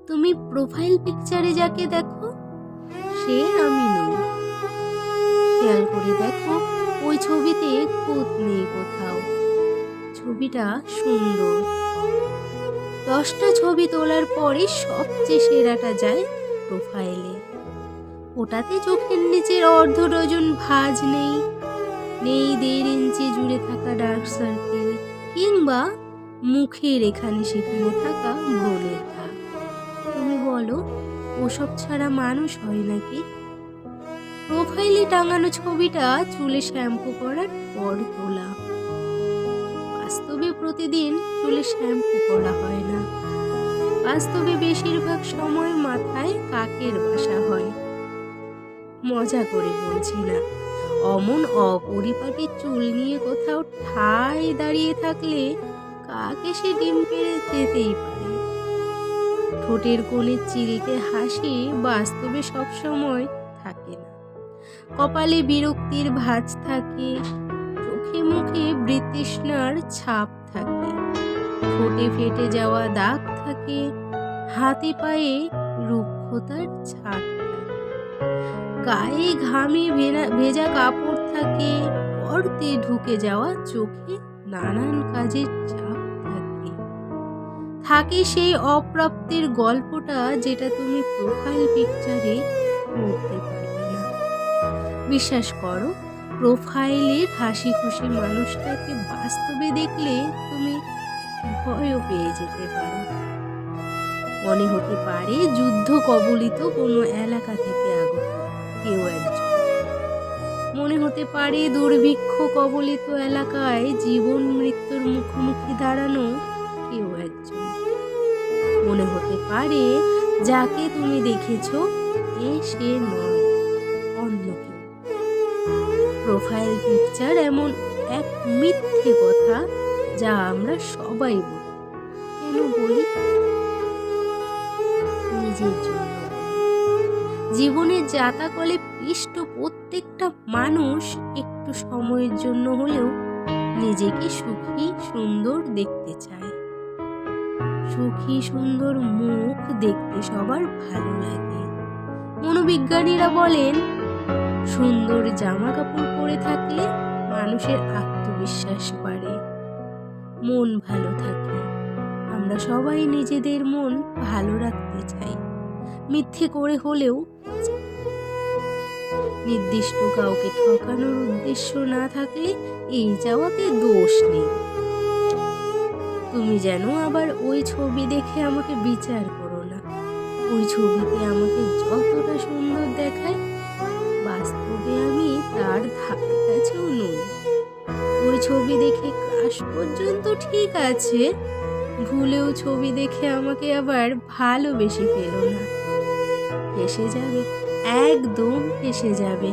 তুমি প্রোফাইল পিকচারে যাকে দেখো সে আমি নই। খেয়াল করে দেখো ওই ছবিতে খুঁত নেই কোথাও। ছবিটা সুন্দর। 10টা ছবি তোলার পরে সবচেয়ে সেরাটা যায় প্রোফাইলে। ওটাতে চোখের নিচের অর্ধ ডজন ভাঁজ নেই, নেই 1.5 ইঞ্চি জুড়ে থাকা ডার্ক সার্কেল, কিংবা মুখের এখানে সেখানে থাকা ব্রণের দাগ। তুমি বলো ওসব ছাড়া মানুষ হয় নাকি? প্রোফাইলে টাঙানো ছবিটা চুলে শ্যাম্পু করার পর তোলা। বাস্তবে প্রতিদিন চুলে শ্যাম্পু করা হয় না। বাস্তবে বেশিরভাগ সময় মাথায় কাকের বাসা হয়। মজা করে বলছি না। অমন অপরিপাটি চুল নিয়ে কোথাও ঠায় দাঁড়িয়ে থাকলে কাক এসে ডিম পেড়ে যেতেই পারে। ঠোঁটের কোণে চিলকে হাসি বাস্তবে সবসময় থাকে না। কপালে বিরক্তির ভাঁজ থাকে, চোখে মুখে বিতৃষ্ণার ছাপ থাকে, ঠোঁটে ফেটে যাওয়া দাগ থাকে, হাতে পায়ে রুক্ষতার ছাপ থাকে, গায়ে ঘামে ভেজা কাপড় থাকে, গর্তে ঢুকে যাওয়া চোখে নানান কাজের চাপ থাকে। থাকে সেই অপ্রাপ্তির গল্পটা যেটা তুমি প্রোফাইল পিকচারে পড়তে পারবে না। বিশ্বাস করো, প্রোফাইলের হাসি খুশি মানুষটাকে বাস্তবে দেখলে তুমি ভয়ও পেয়ে যেতে পারো। মনে হতে পারে যুদ্ধ কবলিত কোনো এলাকা থেকে আগত কেউ একজন। মনে হতে পারে দুর্ভিক্ষ কবলিত এলাকায় জীবন মৃত্যুর মুখোমুখি দাঁড়ানো কেউ একজন। মনে হতে পারে যাকে তুমি দেখেছ সে নয়, অন্য কেউ। প্রোফাইল পিকচার এমন এক মিথ্যে কথা যা আমরা সবাই বলি। কেন বলি? নিজের জন্য। জীবনের জাতাকলে পিষ্ট প্রত্যেকটা মানুষ একটু সময়ের জন্য হলেও নিজেকে সুখী সুন্দর দেখতে চায়। সুখী সুন্দর মুখ দেখতে সবার ভালো লাগে। মনোবিজ্ঞানীরা বলেন সুন্দর জামা কাপড় পরে থাকলে মানুষের আত্মবিশ্বাস বাড়ে, মন ভালো থাকে। আমরা সবাই নিজেদের মন ভালো রাখতে চাই, মিথ্যে করে হলেও। নির্দিষ্ট কাউকে ঠকানোর উদ্দেশ্য না থাকলে এই চাওয়াতে দোষ নেই। তুমি যেন আবার ওই ছবি দেখে আমাকে বিচার করো না। ওই ছবিতে আমাকে যতটা সুন্দর দেখায় বাস্তবে আমি তার ধারে কাছেও নই। ওই ছবি দেখে ক্রাশ পর্যন্ত ঠিক আছে, ভুলেও ছবি দেখে আমাকে আবার ভালোবেসে ফেলো না। ফেঁসে যাবে, একদম ফেঁসে যাবে।